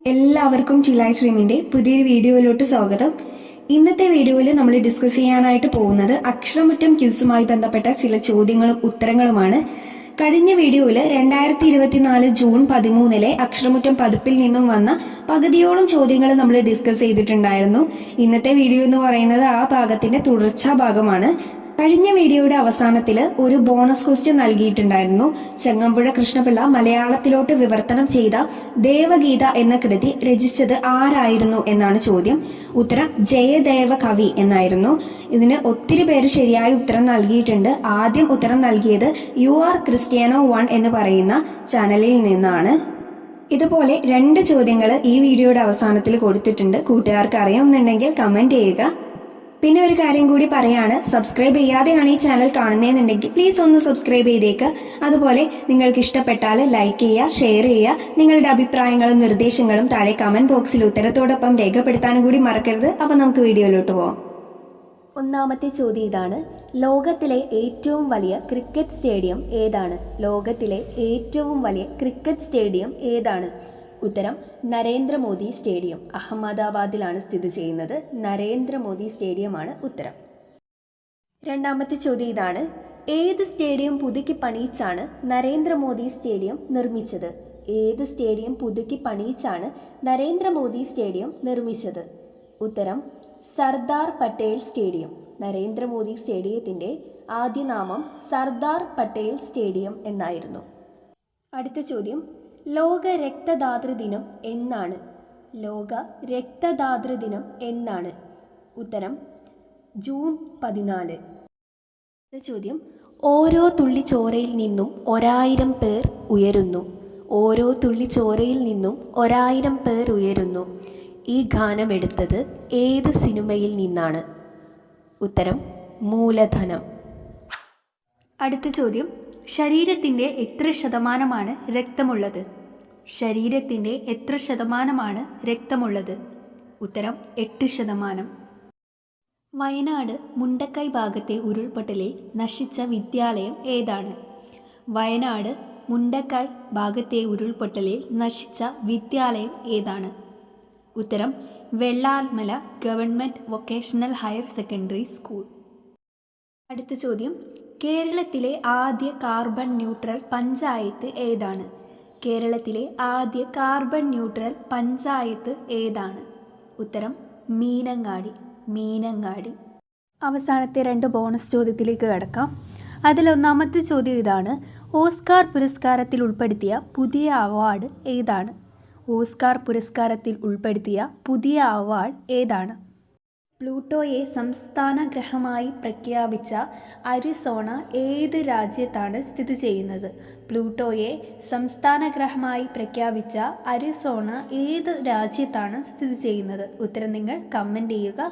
എല്ലാവർക്കും ചിലായി ട്രെയിനിന്റെ പുതിയൊരു വീഡിയോയിലോട്ട് സ്വാഗതം. ഇന്നത്തെ വീഡിയോയിൽ നമ്മൾ ഡിസ്കസ് ചെയ്യാനായിട്ട് പോകുന്നത് അക്ഷരമുറ്റം ക്യൂസുമായി ബന്ധപ്പെട്ട ചില ചോദ്യങ്ങളും ഉത്തരങ്ങളുമാണ്. കഴിഞ്ഞ വീഡിയോയിൽ 2024 ജൂൺ 13 അക്ഷരമുറ്റം പതിപ്പിൽ നിന്നും വന്ന പകുതിയോളം ചോദ്യങ്ങൾ നമ്മൾ ഡിസ്കസ് ചെയ്തിട്ടുണ്ടായിരുന്നു. ഇന്നത്തെ വീഡിയോ എന്ന് പറയുന്നത് ആ ഭാഗത്തിന്റെ തുടർച്ചാ ഭാഗമാണ്. കഴിഞ്ഞ വീഡിയോയുടെ അവസാനത്തിൽ ഒരു ബോണസ് ക്വസ്റ്റ്യൻ നൽകിയിട്ടുണ്ടായിരുന്നു. ചങ്ങമ്പുഴ കൃഷ്ണപിള്ള മലയാളത്തിലോട്ട് വിവർത്തനം ചെയ്ത ദേവഗീത എന്ന കൃതി രചിച്ചത് ആരായിരുന്നു എന്നാണ് ചോദ്യം. ഉത്തരം ജയദേവ കവി എന്നായിരുന്നു. ഇതിന് ഒത്തിരി പേര് ശരിയായ ഉത്തരം നൽകിയിട്ടുണ്ട്. ആദ്യം ഉത്തരം നൽകിയത് UR ക്രിസ്ത്യാനോ 1 എന്ന് പറയുന്ന ചാനലിൽ നിന്നാണ്. ഇതുപോലെ 2 ചോദ്യങ്ങൾ ഈ വീഡിയോയുടെ അവസാനത്തിൽ കൊടുത്തിട്ടുണ്ട്. കൂട്ടുകാർക്ക് അറിയാമെന്നുണ്ടെങ്കിൽ കമന്റ് ചെയ്യുക. പിന്നെ ഒരു കാര്യം കൂടി പറയാണ്, സബ്സ്ക്രൈബ് ചെയ്യാതെയാണ് ഈ ചാനൽ കാണുന്നതെന്നുണ്ടെങ്കിൽ പ്ലീസ് ഒന്ന് സബ്സ്ക്രൈബ് ചെയ്തേക്ക്. അതുപോലെ നിങ്ങൾക്ക് ഇഷ്ടപ്പെട്ടാൽ ലൈക്ക് ചെയ്യുക, ഷെയർ ചെയ്യുക. നിങ്ങളുടെ അഭിപ്രായങ്ങളും നിർദ്ദേശങ്ങളും താഴെ കമന്റ് ബോക്സിൽ ഉത്തരത്തോടൊപ്പം രേഖപ്പെടുത്താനും കൂടി മറക്കരുത്. അപ്പം നമുക്ക് വീഡിയോയിലോട്ട് പോവാം. ഒന്നാമത്തെ ചോദ്യം ഇതാണ്: ലോകത്തിലെ ഏറ്റവും വലിയ ക്രിക്കറ്റ് സ്റ്റേഡിയം ഏതാണ്? ലോകത്തിലെ ഏറ്റവും വലിയ ക്രിക്കറ്റ് സ്റ്റേഡിയം ഏതാണ്? ഉത്തരം നരേന്ദ്രമോദി സ്റ്റേഡിയം. അഹമ്മദാബാദിലാണ് സ്ഥിതി ചെയ്യുന്നത്. നരേന്ദ്രമോദി സ്റ്റേഡിയമാണ് ഉത്തരം. രണ്ടാമത്തെ ചോദ്യം ഇതാണ്: ഏത് സ്റ്റേഡിയം പുതുക്കി പണിയിച്ചാണ് നരേന്ദ്രമോദി സ്റ്റേഡിയം നിർമ്മിച്ചത്? ഏത് സ്റ്റേഡിയം പുതുക്കി പണിയിച്ചാണ് നരേന്ദ്രമോദി സ്റ്റേഡിയം നിർമ്മിച്ചത്? ഉത്തരം സർദാർ പട്ടേൽ സ്റ്റേഡിയം. നരേന്ദ്രമോദി സ്റ്റേഡിയത്തിൻ്റെ ആദ്യ നാമം സർദാർ പട്ടേൽ സ്റ്റേഡിയം എന്നായിരുന്നു. അടുത്ത ചോദ്യം: ലോക രക്തദാതൃ ദിനം എന്നാണ്? ലോക രക്തദാതൃ ദിനം എന്നാണ്? ഉത്തരം ജൂൺ 14. ചോദ്യം: ഓരോ തുള്ളി ചോരയിൽ നിന്നും 1000 പേർ ഉയരുന്നു. ഓരോ തുള്ളി ചോരയിൽ നിന്നും 1000 പേർ ഉയരുന്നു. ഈ ഗാനം എടുത്തത് ഏത് സിനിമയിൽ നിന്നാണ്? ഉത്തരം മൂലധനം. അടുത്ത ചോദ്യം: ശരീരത്തിൻ്റെ എത്ര ശതമാനമാണ് രക്തമുള്ളത്? ശരീരത്തിൻ്റെ എത്ര ശതമാനമാണ് രക്തമുള്ളത്? ഉത്തരം 8%. വയനാട് മുണ്ടക്കൈ ഭാഗത്തെ ഉരുൾപൊട്ടലിൽ നശിച്ച വിദ്യാലയം ഏതാണ്? വയനാട് മുണ്ടക്കൈ ഭാഗത്തെ ഉരുൾപൊട്ടലിൽ നശിച്ച വിദ്യാലയം ഏതാണ്? ഉത്തരം Vellarmala government vocational higher secondary school. അടുത്ത ചോദ്യം: കേരളത്തിലെ ആദ്യ കാർബൺ ന്യൂട്രൽ പഞ്ചായത്ത് ഏതാണ്? കേരളത്തിലെ ആദ്യ കാർബൺ ന്യൂട്രൽ പഞ്ചായത്ത് ഏതാണ്? ഉത്തരം മീനങ്ങാടി. മീനങ്ങാടി. അവസാനത്തെ 2 ബോണസ് ചോദ്യത്തിലേക്ക് കടക്കാം. അതിലൊന്നാമത്തെ ചോദ്യം ഇതാണ്: ഓസ്കാർ പുരസ്കാരത്തിൽ ഉൾപ്പെടുത്തിയ പുതിയ അവാർഡ് ഏതാണ്? ഓസ്കാർ പുരസ്കാരത്തിൽ ഉൾപ്പെടുത്തിയ പുതിയ അവാർഡ് ഏതാണ്? പ്ലൂട്ടോയെ സംസ്ഥാന ഗ്രഹമായി പ്രഖ്യാപിച്ച അരിസോണ ഏത് രാജ്യത്താണ് സ്ഥിതി ചെയ്യുന്നത്? പ്ലൂട്ടോയെ സംസ്ഥാന ഗ്രഹമായി പ്രഖ്യാപിച്ച അരിസോണ ഏത് രാജ്യത്താണ് സ്ഥിതി ചെയ്യുന്നത്? ഉത്തരം നിങ്ങൾ കമൻറ്റ് ചെയ്യുക.